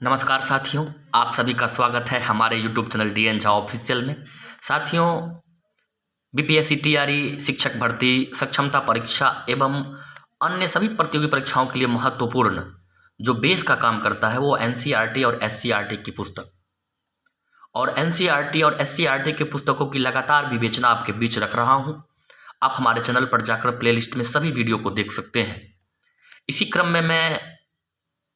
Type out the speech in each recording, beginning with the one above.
नमस्कार साथियों, आप सभी का स्वागत है हमारे YouTube channel DN Jha official में। साथियों, बीपीएससी टीआरई, शिक्षक भर्ती, सक्षमता परीक्षा एवं अन्य सभी प्रतियोगी परीक्षाओं के लिए महत्वपूर्ण जो बेस का काम करता है वो एनसीईआरटी और एससीईआरटी की पुस्तक और एनसीईआरटी और एससीईआरटी के पुस्तकों की लगातार विवेचना आपके बीच रख रहा हूँ। आप हमारे चैनल पर जाकर प्लेलिस्ट में सभी वीडियो को देख सकते हैं। इसी क्रम में मैं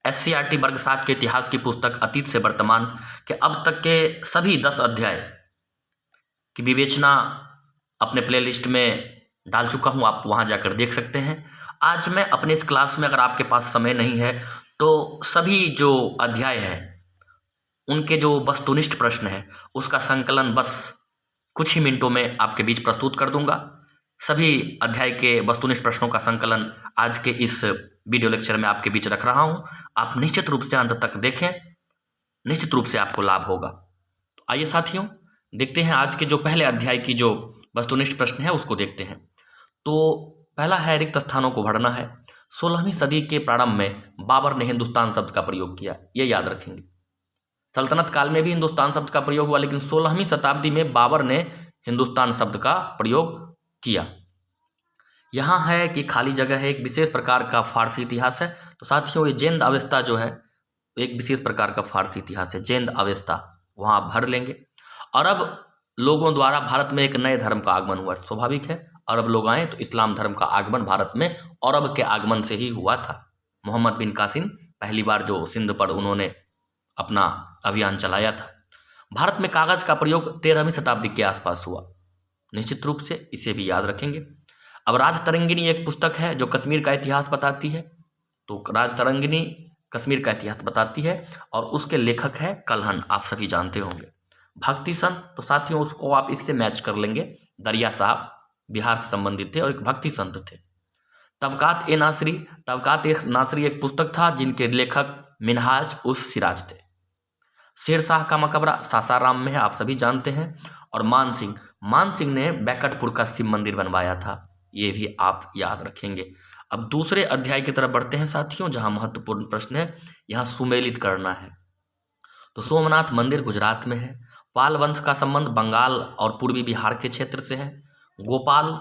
एससीईआरटी वर्ग 7 के इतिहास की पुस्तक अतीत से वर्तमान के अब तक के सभी 10 अध्याय की विवेचना अपने प्लेलिस्ट में डाल चुका हूं, आप वहां जाकर देख सकते हैं। आज मैं अपने इस क्लास में, अगर आपके पास समय नहीं है तो सभी जो अध्याय है उनके जो वस्तुनिष्ठ प्रश्न है उसका संकलन बस कुछ ही मिनटों में आपके बीच प्रस्तुत कर दूंगा। सभी अध्याय के वस्तुनिष्ठ प्रश्नों का संकलन आज के इस वीडियो लेक्चर में आपके बीच रख रहा हूं। आप निश्चित रूप से अंत तक देखें, निश्चित रूप से आपको लाभ होगा। तो आइए साथियों, देखते हैं आज के जो पहले अध्याय की जो वस्तुनिष्ठ प्रश्न है उसको देखते हैं। तो पहला है, रिक्त स्थानों को भरना है। 16वीं सदी के प्रारंभ में बाबर ने हिंदुस्तान शब्द का प्रयोग किया, ये याद रखेंगे। सल्तनत काल में भी हिंदुस्तान शब्द का प्रयोग हुआ, लेकिन 16वीं शताब्दी में बाबर ने हिंदुस्तान शब्द का प्रयोग किया। यहाँ है कि खाली जगह है, एक विशेष प्रकार का फारसी इतिहास है। तो साथियों, ये जैन अवेस्ता जो है एक विशेष प्रकार का फारसी इतिहास है, जैन अवेस्ता, वहाँ भर लेंगे। अरब लोगों द्वारा भारत में एक नए धर्म का आगमन हुआ, स्वाभाविक है। अरब लोग आए तो इस्लाम धर्म का आगमन भारत में अरब के आगमन से ही हुआ था। मोहम्मद बिन कासिम पहली बार जो सिंध पर उन्होंने अपना अभियान चलाया था। भारत में कागज का प्रयोग 13वीं शताब्दी के आसपास हुआ, निश्चित रूप से इसे भी याद रखेंगे। अब राजतरंगिणी एक पुस्तक है जो कश्मीर का इतिहास बताती है। तो राजतरंगिणी कश्मीर का इतिहास बताती है और उसके लेखक है कल्हण, आप सभी जानते होंगे। भक्ति संत, तो साथियों उसको आप इससे मैच कर लेंगे। दरिया साहब बिहार से संबंधित थे और एक भक्ति संत थे। तबकात ए नासरी, तबकात ए नासरी एक पुस्तक था जिनके लेखक मिनहाज उस सिराज थे। शेर शाह का मकबरा सासाराम में है, आप सभी जानते हैं। और मान सिंह ने बैकटपुर का शिव मंदिर बनवाया था, ये भी आप याद रखेंगे। अब दूसरे अध्याय की तरफ बढ़ते हैं साथियों, जहां महत्वपूर्ण प्रश्न है, यहाँ सुमेलित करना है। तो सोमनाथ मंदिर गुजरात में है। पाल वंश का संबंध बंगाल और पूर्वी बिहार के क्षेत्र से है। गोपाल,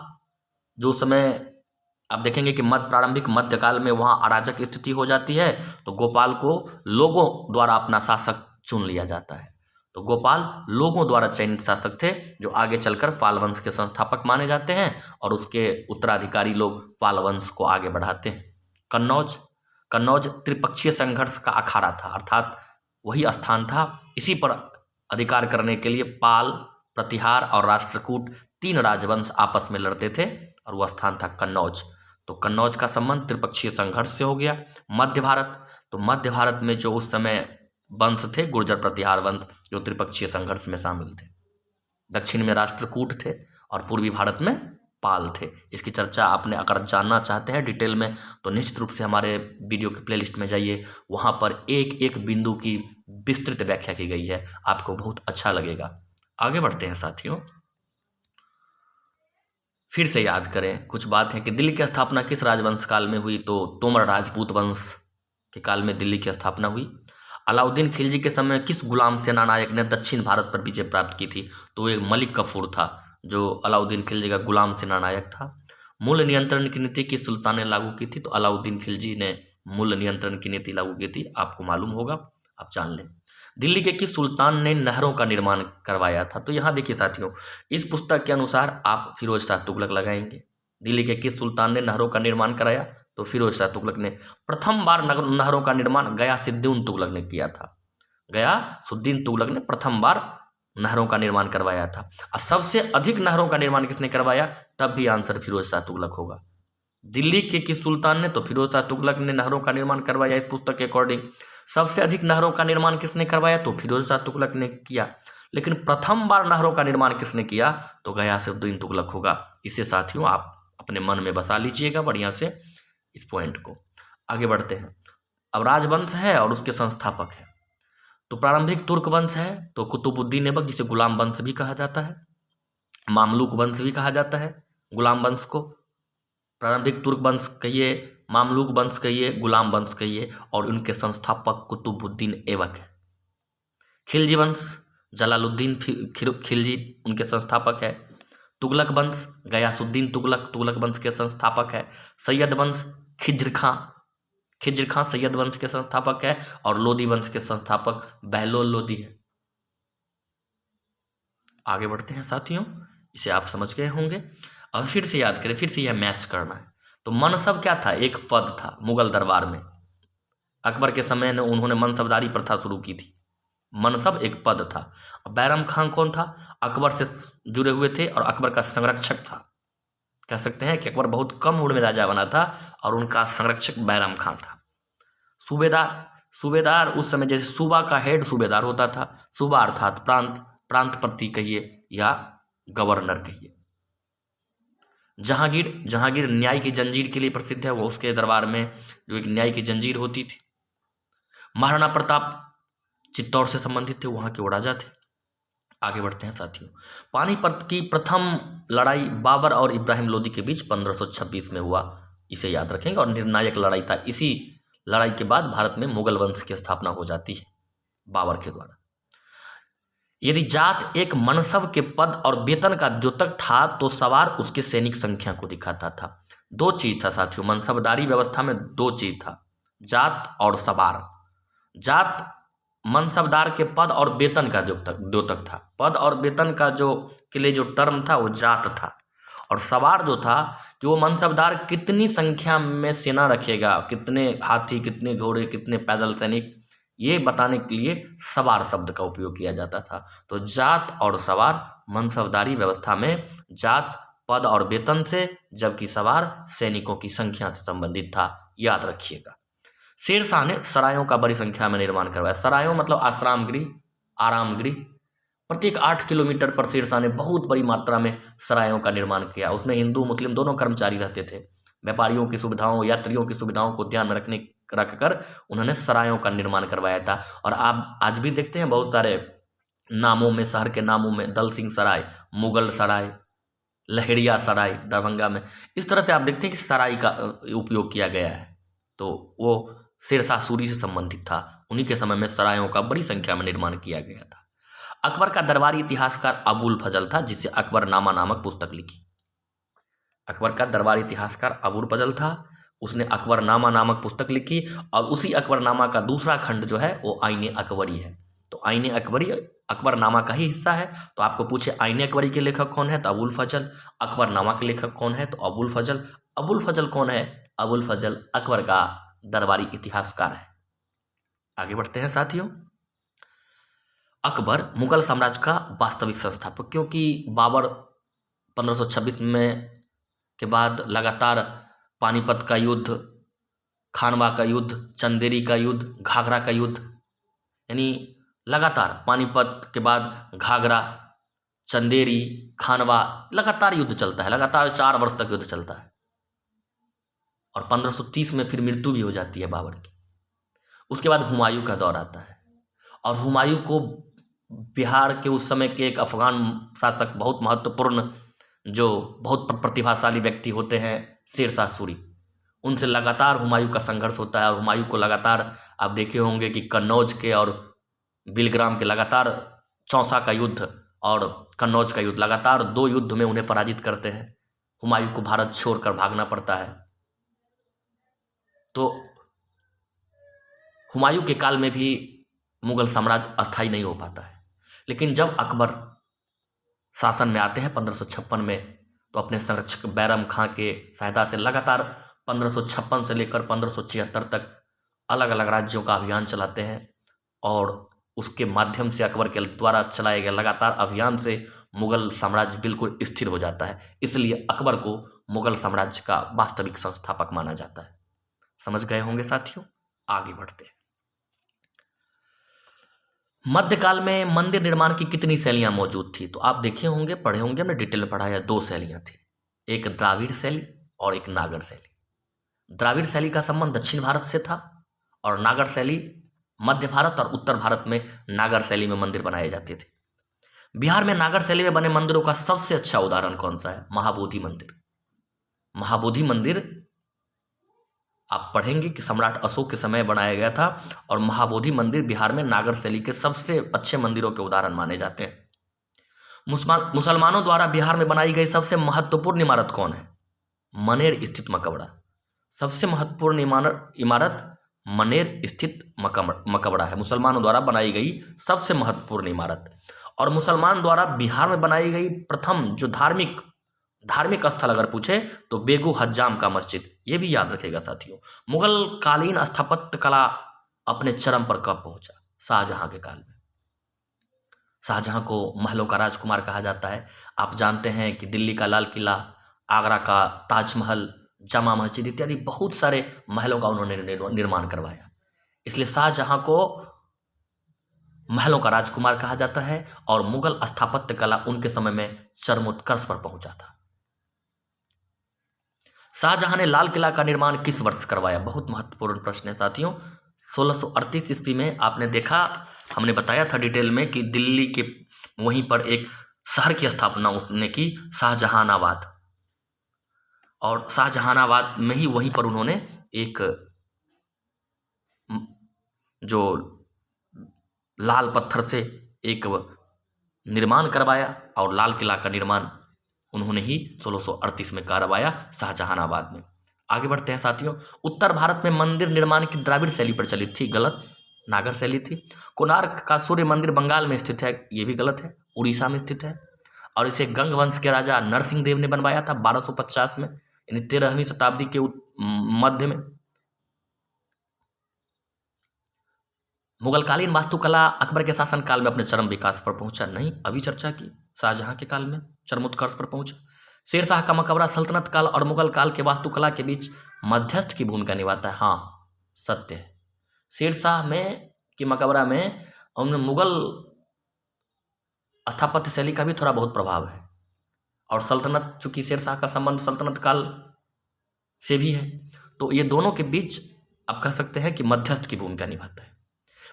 जो समय आप देखेंगे कि प्रारंभिक मध्यकाल में वहाँ अराजक स्थिति हो जाती है, तो गोपाल को लोगों द्वारा अपना शासक चुन लिया जाता है। तो गोपाल लोगों द्वारा चयनित शासक थे जो आगे चलकर पाल वंश के संस्थापक माने जाते हैं और उसके उत्तराधिकारी लोग पाल वंश को आगे बढ़ाते हैं। कन्नौज त्रिपक्षीय संघर्ष का अखाड़ा था, अर्थात वही स्थान था। इसी पर अधिकार करने के लिए पाल, प्रतिहार और राष्ट्रकूट 3 राजवंश आपस में लड़ते थे और वह स्थान था कन्नौज। तो कन्नौज का संबंध त्रिपक्षीय संघर्ष से हो गया। मध्य भारत, तो मध्य भारत में जो उस समय वंश थे, गुर्जर प्रतिहार वंश, जो त्रिपक्षीय संघर्ष में शामिल थे। दक्षिण में राष्ट्रकूट थे और पूर्वी भारत में पाल थे। इसकी चर्चा आपने अगर जानना चाहते हैं डिटेल में तो निश्चित रूप से हमारे वीडियो के प्लेलिस्ट में जाइए, वहाँ पर एक एक बिंदु की विस्तृत व्याख्या की गई है, आपको बहुत अच्छा लगेगा। आगे बढ़ते हैं साथियों, फिर से याद करें कुछ बात है कि दिल्ली की स्थापना किस राजवंश काल में हुई। तो तोमर राजपूत वंश के काल में दिल्ली की स्थापना हुई। अलाउद्दीन खिलजी के समय किस गुलाम सेना नायक ने दक्षिण भारत पर विजय प्राप्त की थी। तो एक मलिक कफूर था जो अलाउद्दीन खिलजी का गुलाम सेना नायक था। मूल्य नियंत्रण की नीति किस सुल्तान ने लागू की थी। तो अलाउद्दीन खिलजी ने मूल्य नियंत्रण की नीति लागू की थी, आपको मालूम होगा, आप जान लें। दिल्ली के किस सुल्तान ने नहरों का निर्माण करवाया था। तो यहाँ देखिए साथियों, इस पुस्तक के अनुसार आप फिरोज शाह तुगलक लगाएंगे। दिल्ली के किस सुल्तान ने नहरों का निर्माण कराया। तो फिरोज शाह तुगलक ने। प्रथम बार नहरों का निर्माण गयासुद्दीन तुगलक ने किया था। गयासुद्दीन तुगलक ने प्रथम बार नहरों का निर्माण करवाया था। और सबसे अधिक नहरों का निर्माण किसने करवाया, तब भी आंसर फिरोज शाह तुगलक होगा। दिल्ली के किस सुल्तान ने, तो फिरोज शाह तुगलक ने नहरों का निर्माण करवाया इस पुस्तक के अकॉर्डिंग। सबसे अधिक नहरों का निर्माण किसने करवाया, तो फिरोज शाह तुगलक ने किया। लेकिन प्रथम बार नहरों का निर्माण किसने किया, तो गयासुद्दीन तुगलक होगा। इसे साथियों आप अपने मन में बसा लीजिएगा बढ़िया से इस पॉइंट को। आगे बढ़ते हैं। अब राजवंश है और उसके संस्थापक है। तो प्रारंभिक तुर्क वंश है, तो कुतुबुद्दीन ऐबक, जिसे गुलाम वंश भी कहा जाता है, मामलुक वंश भी कहा जाता है गुलाम वंश को। प्रारंभिक तुर्क वंश कहिए मामलूक वंश कहिए, गुलाम वंश कहिए, और उनके संस्थापक कुतुबुद्दीन ऐबक है। खिलजी वंश, जलालुद्दीन खिलजी उनके संस्थापक है। तुगलक वंश, गयासुद्दीन तुगलक तुगलक वंश के संस्थापक है। सैयद वंश, खिज्र खां सैयद वंश के संस्थापक है। और लोदी वंश के संस्थापक बहलोल लोदी है। आगे बढ़ते हैं साथियों, इसे आप समझ गए होंगे। अब फिर से याद करें, फिर से यह मैच करना है। तो मनसब क्या था? एक पद था मुगल दरबार में। अकबर के समय में उन्होंने मनसबदारी प्रथा शुरू की थी। मनसब एक पद था। बैरम खान कौन था? अकबर से जुड़े हुए थे और अकबर का संरक्षक था। कह सकते हैं कि अकबर बहुत कम उम्र में राजा बना था और उनका संरक्षक बैरम खान था। सूबेदार उस समय जैसे सूबा का हेड सूबेदार होता था। सूबा अर्थात प्रांतपति कहिए या गवर्नर कहिए। जहांगीर न्याय की जंजीर के लिए प्रसिद्ध है। वो उसके दरबार में जो एक न्याय की जंजीर होती थी। महाराणा प्रताप चित्तौड़ से संबंधित थे, वहाँ के वो राजा थे। आगे बढ़ते हैं साथियों। पानीपत की प्रथम लड़ाई बाबर और इब्राहिम लोदी के बीच 1526 में हुआ, इसे याद रखेंगे, और निर्णायक लड़ाई था। इसी लड़ाई के बाद भारत में मुगल वंश की स्थापना हो जाती है बाबर के द्वारा। यदि जात एक मनसब के पद और वेतन का द्योतक था तो सवार उसके सैनिक संख्या को दिखाता था। दो चीज था साथियों, मनसबदारी व्यवस्था में दो चीज था, जात और सवार। जात मनसबदार के पद और वेतन का द्योतक था। पद और वेतन का जो के लिए जो टर्म था वो जात था। और सवार जो था कि वो मनसबदार कितनी संख्या में सेना रखेगा, कितने हाथी, कितने घोड़े, कितने पैदल सैनिक, ये बताने के लिए सवार शब्द का उपयोग किया जाता था। तो जात और सवार मनसबदारी व्यवस्था में जात पद और वेतन से, जबकि सवार सैनिकों की संख्या से संबंधित था, याद रखिएगा। शेरशाह ने सरायों का बड़ी संख्या में निर्माण करवाया। सरायों मतलब आरामगृह। प्रत्येक 8 किलोमीटर पर शेरशाह ने बहुत बड़ी मात्रा में सरायों का निर्माण किया। उसमें हिंदू मुस्लिम दोनों कर्मचारी रहते थे। व्यापारियों की सुविधाओं, यात्रियों की सुविधाओं को ध्यान में रखकर उन्होंने सरायों का निर्माण करवाया था। और आप आज भी देखते हैं बहुत सारे नामों में, शहर के नामों में, दल सिंह सराय, मुगल सराय, लहेरिया सराय दरभंगा में, इस तरह से आप देखते हैं कि सराय का उपयोग किया गया है। तो वो शेरशाह सूरी से संबंधित था। उन्हीं के समय में सरायों का बड़ी संख्या में निर्माण किया गया था। अकबर का दरबारी इतिहासकार अबुल फजल था, जिससे अकबरनामा नामक पुस्तक लिखी। अकबर का दरबारी इतिहासकार अबुल फजल था, उसने अकबरनामा नामक पुस्तक लिखी। और उसी अकबरनामा का दूसरा खंड जो है वो आईने अकबरी है। तो आईने अकबरी अकबरनामा का ही हिस्सा है। तो आपको पूछे आईने अकबरी के लेखक कौन है, तो अबुल फजल। अकबरनामा के लेखक कौन है, तो अबुल फजल। अबुल फजल कौन है? अबुल फजल अकबर का दरबारी इतिहासकार है। आगे बढ़ते हैं साथियों। अकबर मुगल साम्राज्य का वास्तविक संस्थापक, क्योंकि बाबर 1526 में के बाद लगातार पानीपत का युद्ध, खानवा का युद्ध, चंदेरी का युद्ध, घाघरा का युद्ध, यानी लगातार पानीपत के बाद घाघरा, चंदेरी, खानवा, लगातार युद्ध चलता है। लगातार 4 वर्ष तक युद्ध चलता है। और 1530 में फिर मृत्यु भी हो जाती है बाबर की। उसके बाद हुमायूं का दौर आता है। और हुमायूं को बिहार के उस समय के एक अफगान शासक, बहुत महत्वपूर्ण, जो बहुत प्रतिभाशाली व्यक्ति होते हैं, शेरशाह सूरी, उनसे लगातार हुमायूं का संघर्ष होता है। और हुमायूं को लगातार आप देखे होंगे कि कन्नौज के और बिलग्राम के लगातार चौसा का युद्ध और कन्नौज का युद्ध, लगातार 2 युद्ध में उन्हें पराजित करते हैं। हुमायूं को भारत छोड़कर भागना पड़ता है। तो हुमायूं के काल में भी मुगल साम्राज्य अस्थायी नहीं हो पाता है। लेकिन जब अकबर शासन में आते हैं 1556 में, तो अपने संरक्षक बैरम खां के सहायता से लगातार 1556 से लेकर 1576 तक अलग अलग राज्यों का अभियान चलाते हैं। और उसके माध्यम से, अकबर के द्वारा चलाए गए लगातार अभियान से, मुगल साम्राज्य बिल्कुल स्थिर हो जाता है। इसलिए अकबर को मुगल साम्राज्य का वास्तविक संस्थापक माना जाता है। समझ गए होंगे साथियों। आगे बढ़ते हैं। मध्यकाल में मंदिर निर्माण की कितनी शैलियां मौजूद थी, तो आप देखे होंगे, पढ़े होंगे, हमने डिटेल में पढ़ाया। 2 शैलियां थी, एक द्राविड़ शैली और एक नागर शैली। द्राविड़ शैली का संबंध दक्षिण भारत से था और नागर शैली मध्य भारत और उत्तर भारत में नागर शैली में मंदिर बनाए जाते थे। बिहार में नागर शैली में बने मंदिरों का सबसे अच्छा उदाहरण कौन सा है? महाबोधि मंदिर। महाबोधि मंदिर आप पढ़ेंगे कि सम्राट अशोक के समय बनाया गया था और महाबोधि मंदिर बिहार में नागर शैली के सबसे अच्छे मंदिरों के उदाहरण माने जाते हैं। मुसलमानों द्वारा बिहार में बनाई गई सबसे महत्वपूर्ण इमारत कौन है? मनेर स्थित मकबरा। सबसे महत्वपूर्ण इमारत मनेर स्थित मकबरा है, मुसलमानों द्वारा बनाई गई सबसे महत्वपूर्ण इमारत। और मुसलमान द्वारा बिहार में बनाई गई प्रथम जो धार्मिक स्थल अगर पूछे तो बेगू हज्जाम का मस्जिद, ये भी याद रखेगा साथियों। मुगल कालीन स्थापत्य कला अपने चरम पर कब पहुंचा? शाहजहां के काल में। शाहजहां को महलों का राजकुमार कहा जाता है। आप जानते हैं कि दिल्ली का लाल किला, आगरा का ताजमहल, जामा मस्जिद इत्यादि बहुत सारे महलों का उन्होंने निर्माण करवाया। इसलिए शाहजहां को महलों का राजकुमार कहा जाता है और मुगल स्थापत्य कला उनके समय में चरमोत्कर्ष पर पहुंचा था। शाहजहां ने लाल किला का निर्माण किस वर्ष करवाया? बहुत महत्वपूर्ण प्रश्न है साथियों। 1638 ईस्वी में। आपने देखा, हमने बताया था डिटेल में कि दिल्ली के वहीं पर एक शहर की स्थापना उसने की, शाहजहानाबाद। और शाहजहानाबाद में ही वहीं पर उन्होंने एक जो लाल पत्थर से एक निर्माण करवाया और लाल किला का निर्माण उन्होंने ही 1638 में करवाया शाहजहानाबाद में। आगे बढ़ते हैं साथियों। उत्तर भारत में मंदिर निर्माण की द्राविड़ शैली प्रचलित थी, गलत, नागर शैली थी। कोणार्क का सूर्य मंदिर बंगाल में स्थित है, ये भी गलत है, उड़ीसा में स्थित है। और इसे गंग वंश के राजा नरसिंह देव ने बनवाया था 1250 में, यानी 13वीं शताब्दी के मध्य में। मुगलकालीन वास्तुकला अकबर के शासनकाल में अपने चरम विकास पर पहुंचा, नहीं, अभी चर्चा की, शाहजहां के काल में चरमोत्कर्ष पर पहुंचा। शेरशाह का मकबरा सल्तनत काल और मुगल काल के वास्तुकला के बीच मध्यस्थ की भूमिका निभाता है, हाँ सत्य है। शेरशाह में की मकबरा में उनमें मुगल स्थापत्य शैली का भी थोड़ा बहुत प्रभाव है। और सल्तनत, चूंकि शेरशाह का संबंध सल्तनत काल से भी है, तो ये दोनों के बीच आप कह सकते हैं कि मध्यस्थ की भूमिका निभाता है।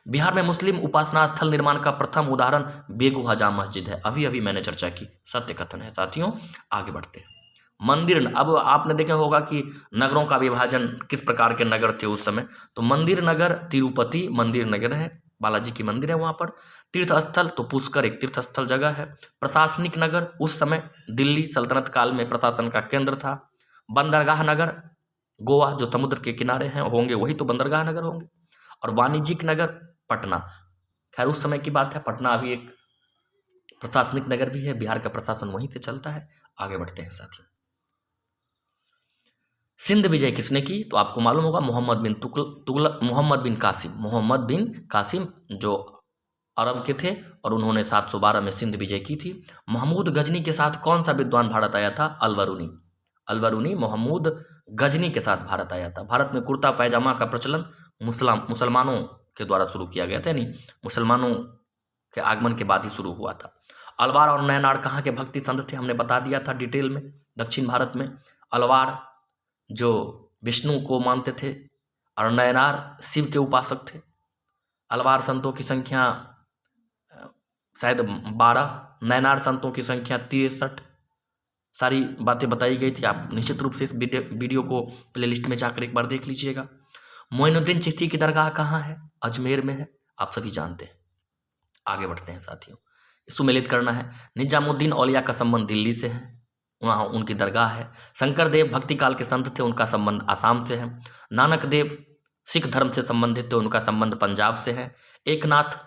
बिहार में मुस्लिम उपासना स्थल निर्माण का प्रथम उदाहरण बेगू हजाम मस्जिद है, अभी मैंने चर्चा की, सत्य कथन है साथियों। आगे बढ़ते हैं। मंदिर, अब आपने देखा होगा कि नगरों का विभाजन किस प्रकार के नगर थे उस समय। तो मंदिर नगर तिरुपति मंदिर नगर है, बालाजी की मंदिर है वहाँ पर। तीर्थ स्थल तो पुष्कर एक तीर्थ स्थल जगह है। प्रशासनिक नगर उस समय दिल्ली सल्तनत काल में प्रशासन का केंद्र था। बंदरगाह नगर गोवा, जो समुद्र के किनारे हैं होंगे वही तो बंदरगाह नगर होंगे। और वाणिज्यिक नगर पटना, खैर उस समय की बात है, पटना अभी एक प्रशासनिक नगर भी है, बिहार का प्रशासन वहीं से चलता है। आगे बढ़ते हैं साथियों। सिंध विजय किसने की? तो आपको मालूम होगा मोहम्मद बिन कासिम जो अरब के थे और उन्होंने 712 में सिंध विजय की थी। महमूद गजनी के साथ कौन सा विद्वान भारत आया था? अलवरूनी महमूद गजनी के साथ भारत आया था। भारत में कुर्ता पैजामा का प्रचलन मुसलमानों के द्वारा शुरू किया गया था, यानी मुसलमानों के आगमन के बाद ही शुरू हुआ था। अलवार और नैनार कहाँ के भक्ति संत थे? हमने बता दिया था डिटेल में। दक्षिण भारत में अलवार जो विष्णु को मानते थे और नैनार शिव के उपासक थे। अलवार संतों की संख्या शायद 12, नैनार संतों की संख्या 63। सारी बातें बताई गई थी, आप निश्चित रूप से इस वीडियो को प्लेलिस्ट में जाकर एक बार देख लीजिएगा। मोइनुद्दीन चिश्ती की दरगाह कहाँ है? अजमेर में है, आप सभी जानते हैं। आगे बढ़ते हैं साथियों। सुमेलित करना है। निजामुद्दीन औलिया का संबंध दिल्ली से है, वहाँ उनकी दरगाह है। शंकर देव भक्ति काल के संत थे, उनका संबंध आसाम से है। नानक देव सिख धर्म से संबंधित थे, उनका संबंध पंजाब से है। एकनाथ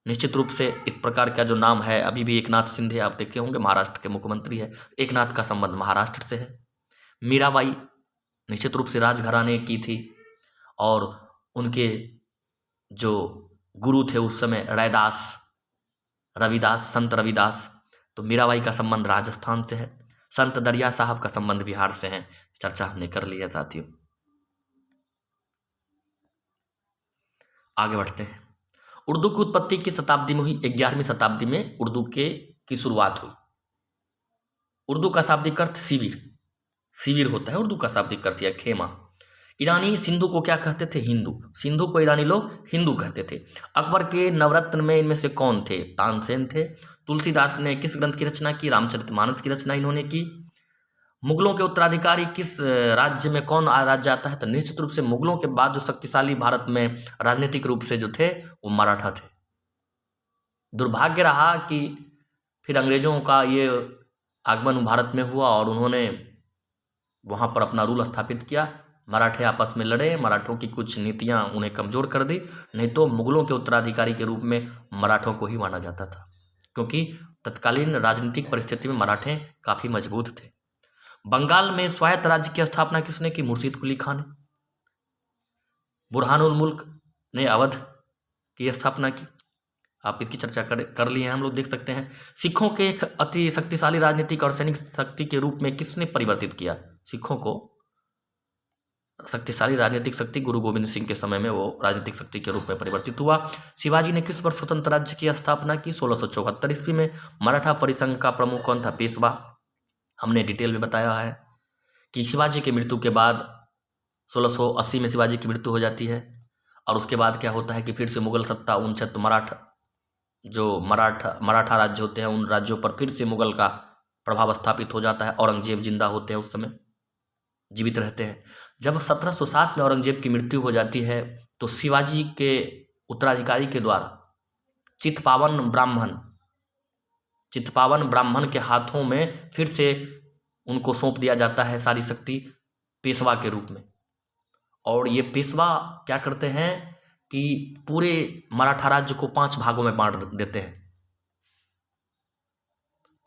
निश्चित रूप से इस प्रकार का जो नाम है, अभी भी एकनाथ शिंदे आप देखे होंगे, महाराष्ट्र के मुख्यमंत्री है, एकनाथ का संबंध महाराष्ट्र से है। मीराबाई निश्चित रूप से राजघराने की थी और उनके जो गुरु थे उस समय संत रविदास, तो मीराबाई का संबंध राजस्थान से है। संत दरिया साहब का संबंध बिहार से है, चर्चा हमने कर लिया साथियों। आगे बढ़ते हैं। उर्दू की उत्पत्ति किस शताब्दी में हुई? 11वीं शताब्दी में उर्दू की शुरुआत हुई। उर्दू का शाब्दिक अर्थ शिविर होता है, उर्दू का शाब्दिक अर्थ या खेमा। ईरानी सिंधु को क्या कहते थे? हिंदू। सिंधु को ईरानी लोग हिंदू कहते थे। अकबर के नवरत्न में इनमें से कौन थे? तानसेन थे। तुलसीदास ने किस ग्रंथ की रचना की? रामचरितमानस की रचना इन्होंने की। मुगलों के उत्तराधिकारी किस राज्य में कौन राज्य आता है? तो निश्चित रूप से मुगलों के बाद जो शक्तिशाली भारत में राजनीतिक रूप से जो थे वो मराठा थे। दुर्भाग्य रहा कि फिर अंग्रेजों का ये आगमन भारत में हुआ और उन्होंने वहाँ पर अपना रूल स्थापित किया। मराठे आपस में लड़े, मराठों की कुछ नीतियाँ उन्हें कमज़ोर कर दी, नहीं तो मुगलों के उत्तराधिकारी के रूप में मराठों को ही माना जाता था, क्योंकि तत्कालीन राजनीतिक परिस्थिति में मराठे काफ़ी मजबूत थे। बंगाल में स्वायत्त राज्य की स्थापना किसने की? मुर्शीद कुली खान ने। बुरहानुल मुल्क ने अवध की स्थापना की। आप इसकी चर्चा कर लिए हैं, हम लोग देख सकते हैं। सिखों के एक अति शक्तिशाली राजनीतिक और सैनिक शक्ति के रूप में किसने परिवर्तित किया? सिखों को शक्तिशाली राजनीतिक शक्ति गुरु गोविंद सिंह के समय में वो राजनीतिक शक्ति के रूप में परिवर्तित हुआ। शिवाजी ने किस वर्ष स्वतंत्र राज्य की स्थापना की? 1674 ईस्वी में। मराठा परिसंघ का प्रमुख कौन था? पेशवा। हमने डिटेल में बताया है कि शिवाजी की मृत्यु के बाद 1680 में शिवाजी की मृत्यु हो जाती है और उसके बाद क्या होता है कि फिर से मुगल सत्ता उन क्षेत्र मराठा राज्य होते हैं उन राज्यों पर फिर से मुगल का प्रभाव स्थापित हो जाता है। औरंगजेब जिंदा होते हैं, उस समय जीवित रहते हैं। जब 1707 में औरंगजेब की मृत्यु हो जाती है तो शिवाजी के उत्तराधिकारी के द्वारा चित्पावन ब्राह्मण के हाथों में फिर से उनको सौंप दिया जाता है सारी शक्ति पेशवा के रूप में। और ये पेशवा क्या करते हैं कि पूरे मराठा राज्य को 5 भागों में बांट देते हैं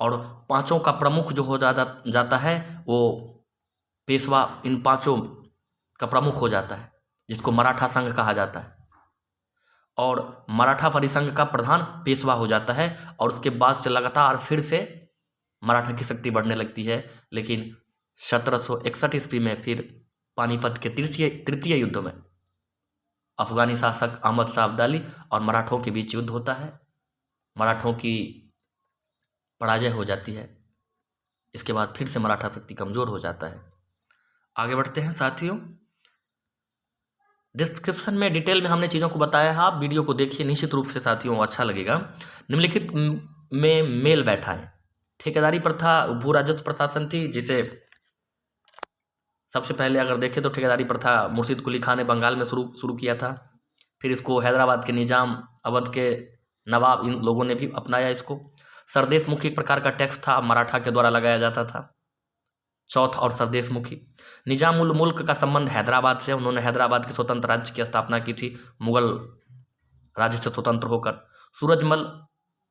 और 5 का प्रमुख जो हो जाता है वो पेशवा इन 5 का प्रमुख हो जाता है, जिसको मराठा संघ कहा जाता है। और मराठा परिसंघ का प्रधान पेशवा हो जाता है और उसके बाद से लगातार फिर से मराठा की शक्ति बढ़ने लगती है। लेकिन 1761 ईस्वी में फिर पानीपत के तृतीय युद्ध में अफगानी शासक अहमद शाह अब्दाली और मराठों के बीच युद्ध होता है। मराठों की पराजय हो जाती है। इसके बाद फिर से मराठा शक्ति कमज़ोर हो जाता है। आगे बढ़ते हैं साथियों। डिस्क्रिप्शन में डिटेल में हमने चीज़ों को बताया है, आप वीडियो को देखिए, निश्चित रूप से साथियों अच्छा लगेगा। निम्नलिखित में मेल बैठा है। ठेकेदारी प्रथा भू राजस्व प्रशासन थी, जिसे सबसे पहले अगर देखें तो ठेकेदारी प्रथा मुर्शीद कुली खान ने बंगाल में शुरू किया था। फिर इसको हैदराबाद के निज़ाम, अवध के नवाब, इन लोगों ने भी अपनाया इसको। सरदेशमुखी एक प्रकार का टैक्स था, मराठा के द्वारा लगाया जाता था। चौथ और सरदेशमुखी। निजाम उल मुल्क का संबंध हैदराबाद से, उन्होंने हैदराबाद के स्वतंत्र राज्य की स्थापना की थी मुगल राज्य से स्वतंत्र होकर। सूरजमल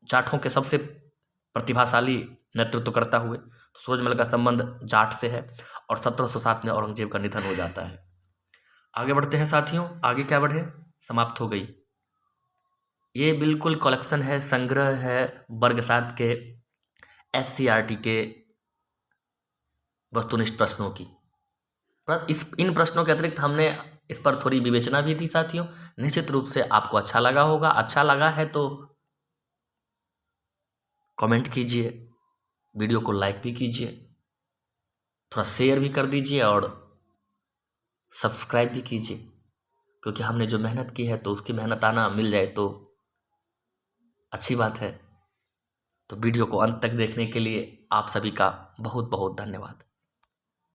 जाटों के सबसे प्रतिभाशाली नेतृत्व करता हुए, सूरजमल का संबंध जाट से है। और 1707 में औरंगजेब का निधन हो जाता है। आगे बढ़ते हैं साथियों। आगे क्या बढ़े, समाप्त हो गई। ये बिल्कुल कलेक्शन है, संग्रह है वर्ग 7 के SCRT के वस्तुनिष्ठ प्रश्नों की। पर इन प्रश्नों के अतिरिक्त हमने इस पर थोड़ी विवेचना भी दी साथियों। निश्चित रूप से आपको अच्छा लगा होगा। अच्छा लगा है तो कमेंट कीजिए, वीडियो को लाइक भी कीजिए, थोड़ा शेयर भी कर दीजिए और सब्सक्राइब भी कीजिए, क्योंकि हमने जो मेहनत की है तो उसकी मेहनताना मिल जाए तो अच्छी बात है। तो वीडियो को अंत तक देखने के लिए आप सभी का बहुत बहुत धन्यवाद।